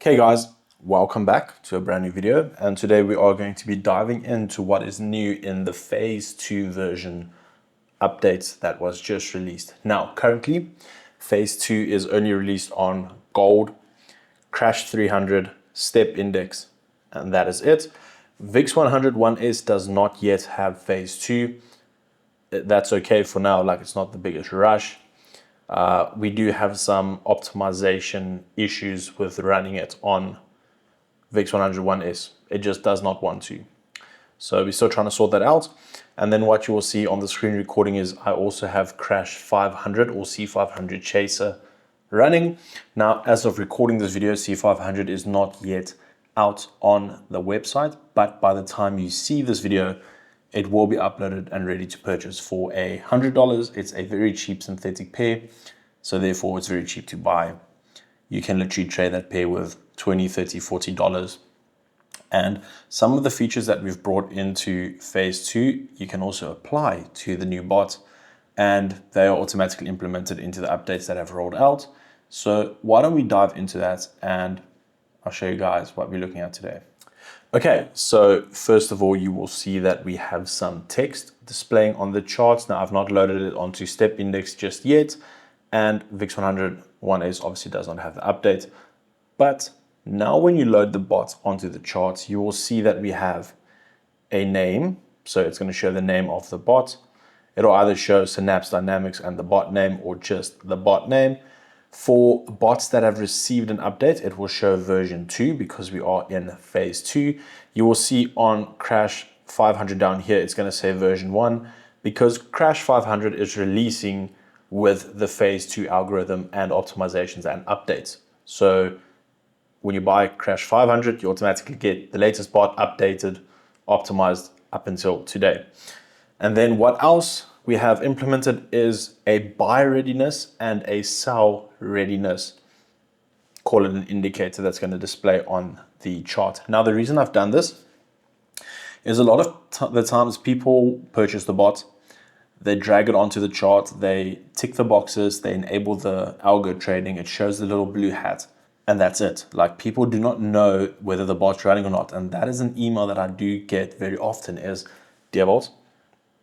Okay guys, welcome back to a brand new video, and today we are going to be diving into what is new in the phase 2 version updates that was just released. Now currently phase 2 is only released on gold, crash 300, step index, and that is it. VIX 100 1S does not yet have phase 2. That's okay for now, like it's not the biggest rush. We do have some optimization issues with running it on VIX 100 1S. It just does not want to. So we're still trying to sort that out. And then what you will see on the screen recording is I also have Crash 500 or C500 Chaser running. Now, as of recording this video, C500 is not yet out on the website, but by the time you see this video, it will be uploaded and ready to purchase for $100. It's a very cheap synthetic pair, so therefore it's very cheap to buy. You can literally trade that pair with $20, $30, $40. And some of the features that we've brought into phase 2, you can also apply to the new bot, and they are automatically implemented into the updates that have rolled out. So why don't we dive into that, and I'll show you guys what we're looking at today. Okay, so first of all, you will see that we have some text displaying on the charts. Now, I've not loaded it onto Step Index just yet, and VIX 100 1S obviously does not have the update. But now when you load the bot onto the charts, you will see that we have a name. So it's going to show the name of the bot. It'll either show Synapse Dynamics and the bot name or just the bot name. For bots that have received an update, it will show version 2 because we are in phase 2. You will see on Crash 500 down here, it's going to say version 1 because Crash 500 is releasing with the phase 2 algorithm and optimizations and updates. So when you buy Crash 500, you automatically get the latest bot updated, optimized up until today. And then what else we have implemented is a buy readiness and a sell readiness. Call it an indicator that's going to display on the chart. Now, the reason I've done this is a lot of the times people purchase the bot, they drag it onto the chart, they tick the boxes, they enable the algo trading, it shows the little blue hat, and that's it. Like, people do not know whether the bot's running or not. And that is an email that I do get very often is, dear bot,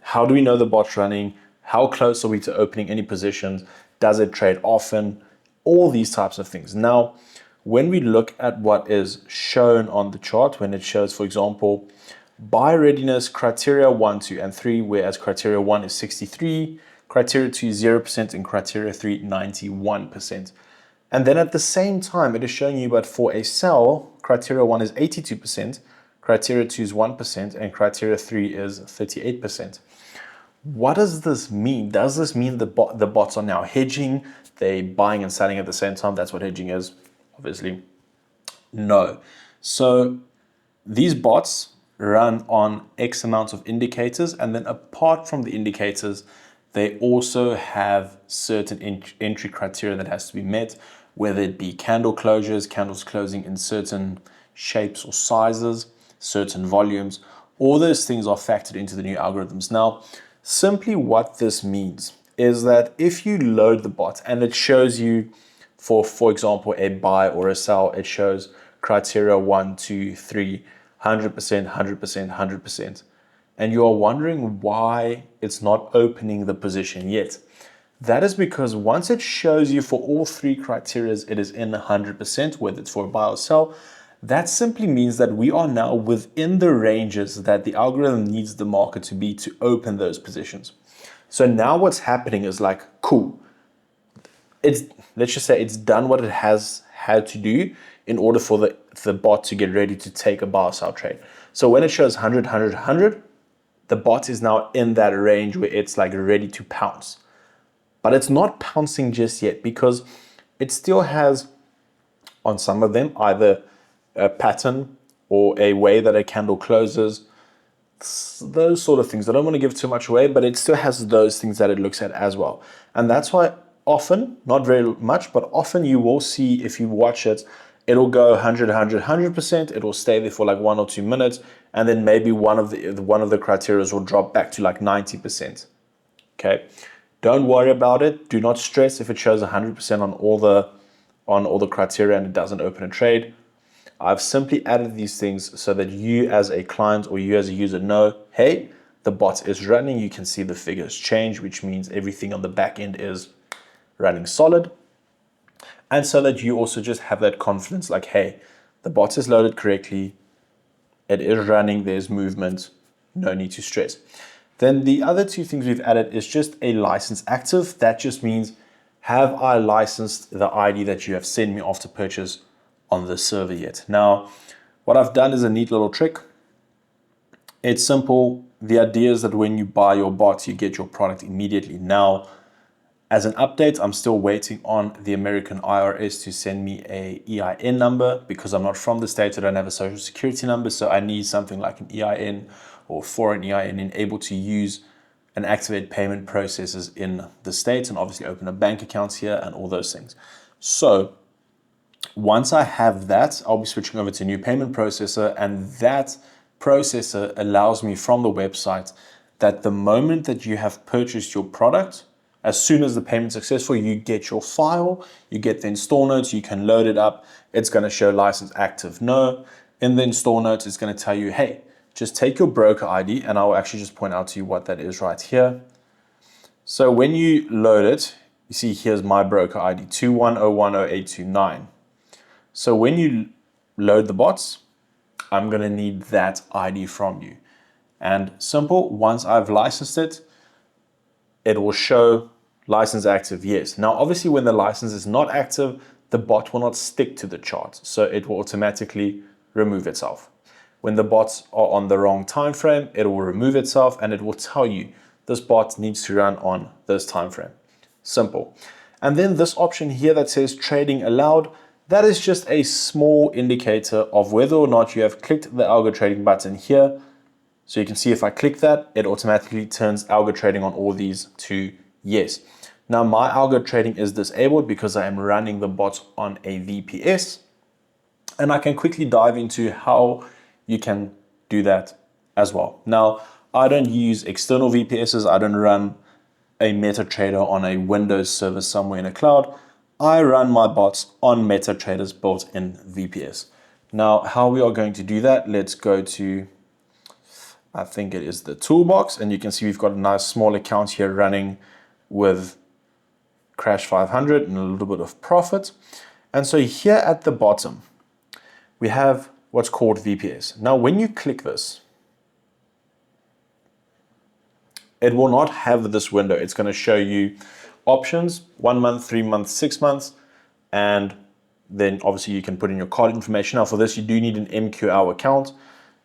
how do we know the bot's running? How close are we to opening any positions? Does it trade often? All these types of things. Now, when we look at what is shown on the chart, when it shows, for example, buy readiness criteria 1, 2, and 3, whereas criteria 1 is 63, criteria 2 is 0%, and criteria 3 91%. And then at the same time, it is showing you, but for a sell, criteria 1 is 82%, criteria 2 is 1%, and criteria 3 is 38%. What does this mean? Does this mean the bots are now hedging? They buying and selling at the same time? That's what hedging is, obviously. No. So these bots run on X amounts of indicators, and then apart from the indicators, they also have certain entry criteria that has to be met, whether it be candle closures, candles closing in certain shapes or sizes, certain volumes. All those things are factored into the new algorithms. Now, simply what this means is that if you load the bot and it shows you, for example, a buy or a sell, it shows criteria 1, 2, 3, 100%, 100%, 100%. And you are wondering why it's not opening the position yet. That is because once it shows you for all 3 criteria, it is in 100%, whether it's for a buy or sell, that simply means that we are now within the ranges that the algorithm needs the market to be to open those positions. So now what's happening is like, cool. Let's just say it's done what it has had to do in order for the bot to get ready to take a buy or sell trade. So when it shows 100, 100, 100, the bot is now in that range where it's like ready to pounce. But it's not pouncing just yet because it still has, on some of them, either a pattern or a way that a candle closes, those sort of things. I don't want to give too much away, but it still has those things that it looks at as well. And that's why often, not very much, but often you will see, if you watch it, it'll go 100, 100, 100%. It will stay there for like 1 or 2 minutes. And then maybe one of the criteria will drop back to like 90%. Okay. Don't worry about it. Do not stress if it shows 100% on all the criteria and it doesn't open a trade. I've simply added these things so that you as a client or you as a user know, hey, the bot is running. You can see the figures change, which means everything on the back end is running solid. And so that you also just have that confidence like, hey, the bot is loaded correctly. It is running, there's movement, no need to stress. Then the other two things we've added is just a license active. That just means, have I licensed the ID that you have sent me after purchase on the server yet? Now, what I've done is a neat little trick. It's simple. The idea is that when you buy your bot, you get your product immediately. Now, as an update, I'm still waiting on the American IRS to send me a EIN number because I'm not from the States. I don't have a social security number. So I need something like an EIN or foreign EIN and able to use and activate payment processes in the States and obviously open a bank account here and all those things. So once I have that, I'll be switching over to a new payment processor, and that processor allows me from the website that the moment that you have purchased your product, as soon as the payment's successful, you get your file, you get the install notes, you can load it up. It's going to show license active no. In the install notes, it's going to tell you, hey, just take your broker ID, and I'll actually just point out to you what that is right here. So when you load it, you see here's my broker ID, 2101089. So when you load the bots, I'm going to need that ID from you. And simple, once I've licensed it, it will show license active, yes. Now, obviously, when the license is not active, the bot will not stick to the chart. So it will automatically remove itself. When the bots are on the wrong time frame, it will remove itself and it will tell you this bot needs to run on this time frame. Simple. And then this option here that says trading allowed, that is just a small indicator of whether or not you have clicked the algo trading button here. So you can see if I click that, it automatically turns algo trading on all these to yes. Now my algo trading is disabled because I am running the bots on a VPS. And I can quickly dive into how you can do that as well. Now, I don't use external VPSs. I don't run a MetaTrader on a Windows server somewhere in a cloud. I run my bots on MetaTraders built in VPS. Now, how we are going to do that, let's go to, I think it is the toolbox, and you can see we've got a nice small account here running with Crash 500 and a little bit of profit. And so here at the bottom, we have what's called VPS. Now, when you click this, it will not have this window. It's going to show you options, 1 month, 3 months, 6 months, and then obviously you can put in your card information. Now for this, you do need an MQL account.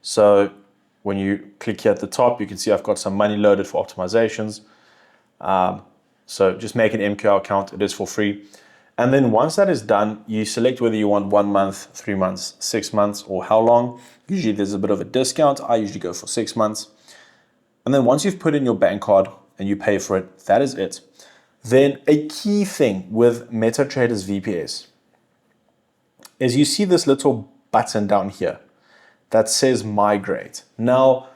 So when you click here at the top, you can see I've got some money loaded for optimizations. So just make an MQL account. It is for free. And then once that is done, you select whether you want 1 month, 3 months, 6 months, or how long. Usually there's a bit of a discount. I usually go for 6 months. And then once you've put in your bank card and you pay for it, that is it. Then a key thing with MetaTrader's VPS is you see this little button down here that says migrate. Now,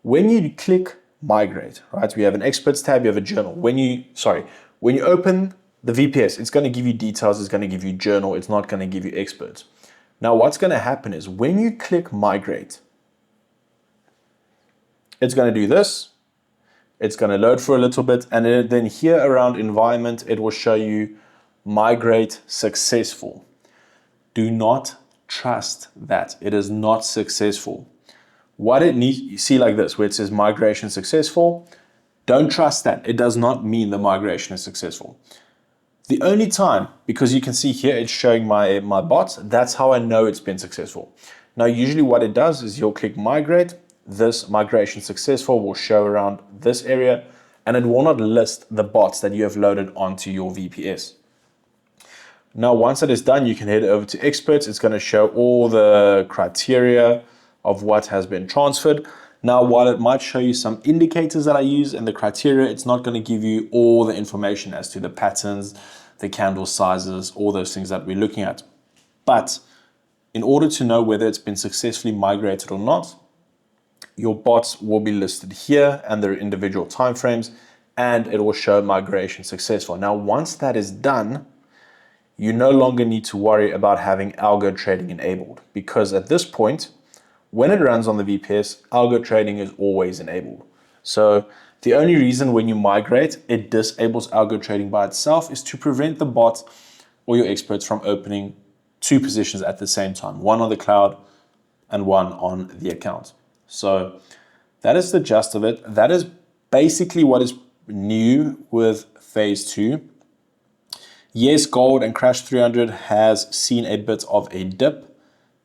when you click migrate, right, we have an experts tab, you have a journal. When you open the VPS, it's going to give you details, it's going to give you journal, it's not going to give you experts. Now, what's going to happen is when you click migrate, it's going to do this. It's going to load for a little bit, and then here around environment, it will show you migrate successful. Do not trust that. It is not successful. What it needs, you see like this, where it says migration successful. Don't trust that. It does not mean the migration is successful. The only time, because you can see here, it's showing my bots, that's how I know it's been successful. Now, usually what it does is you'll click migrate. This migration successful will show around this area, and it will not list the bots that you have loaded onto your VPS. Now, once that is done, you can head over to experts. It's going to show all the criteria of what has been transferred. Now, while it might show you some indicators that I use in the criteria, it's not going to give you all the information as to the patterns, the candle sizes, all those things that we're looking at. But in order to know whether it's been successfully migrated or not, your bots will be listed here and their individual timeframes, and it will show migration successful. Now, once that is done, you no longer need to worry about having algo trading enabled, because at this point, when it runs on the VPS, algo trading is always enabled. So the only reason when you migrate, it disables algo trading by itself is to prevent the bot or your experts from opening two positions at the same time, one on the cloud and one on the account. So that is the gist of it. That is basically what is new with phase 2. Yes, gold and Crash 300 has seen a bit of a dip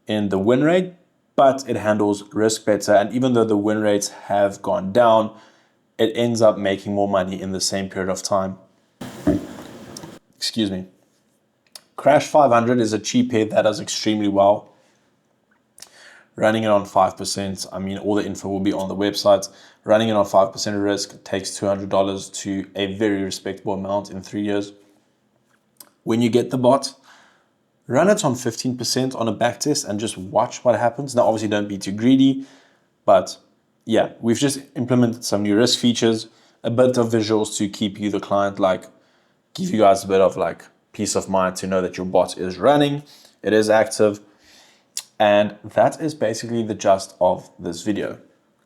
in the win rate, but it handles risk better. And even though the win rates have gone down, it ends up making more money in the same period of time. Excuse me. Crash 500 is a cheap pair that does extremely well. Running it on 5%, I mean, all the info will be on the website. Running it on 5% risk takes $200 to a very respectable amount in 3 years. When you get the bot, run it on 15% on a backtest and just watch what happens. Now, obviously, don't be too greedy, but yeah, we've just implemented some new risk features, a bit of visuals to keep you, the client, like give you guys a bit of like peace of mind to know that your bot is running, it is active. And that is basically the gist of this video.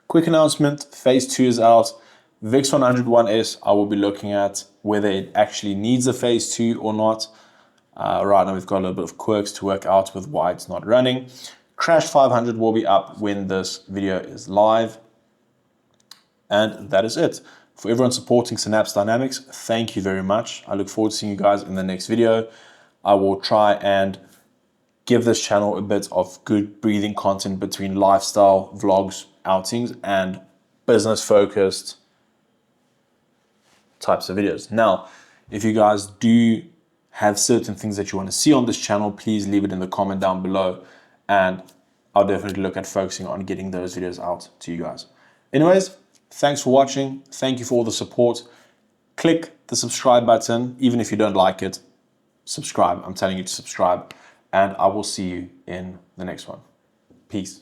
Quick announcement, phase 2 is out. VIX 101S, I will be looking at whether it actually needs a phase 2 or not. Right now we've got a little bit of quirks to work out with why it's not running. Crash 500 will be up when this video is live. And that is it. For everyone supporting Synapse Dynamics, thank you very much. I look forward to seeing you guys in the next video. I will try and give this channel a bit of good breathing content between lifestyle, vlogs, outings, and business-focused types of videos. Now, if you guys do have certain things that you want to see on this channel, please leave it in the comment down below, and I'll definitely look at focusing on getting those videos out to you guys. Anyways, thanks for watching. Thank you for all the support. Click the subscribe button, even if you don't like it. Subscribe. I'm telling you to subscribe, and I will see you in the next one. Peace.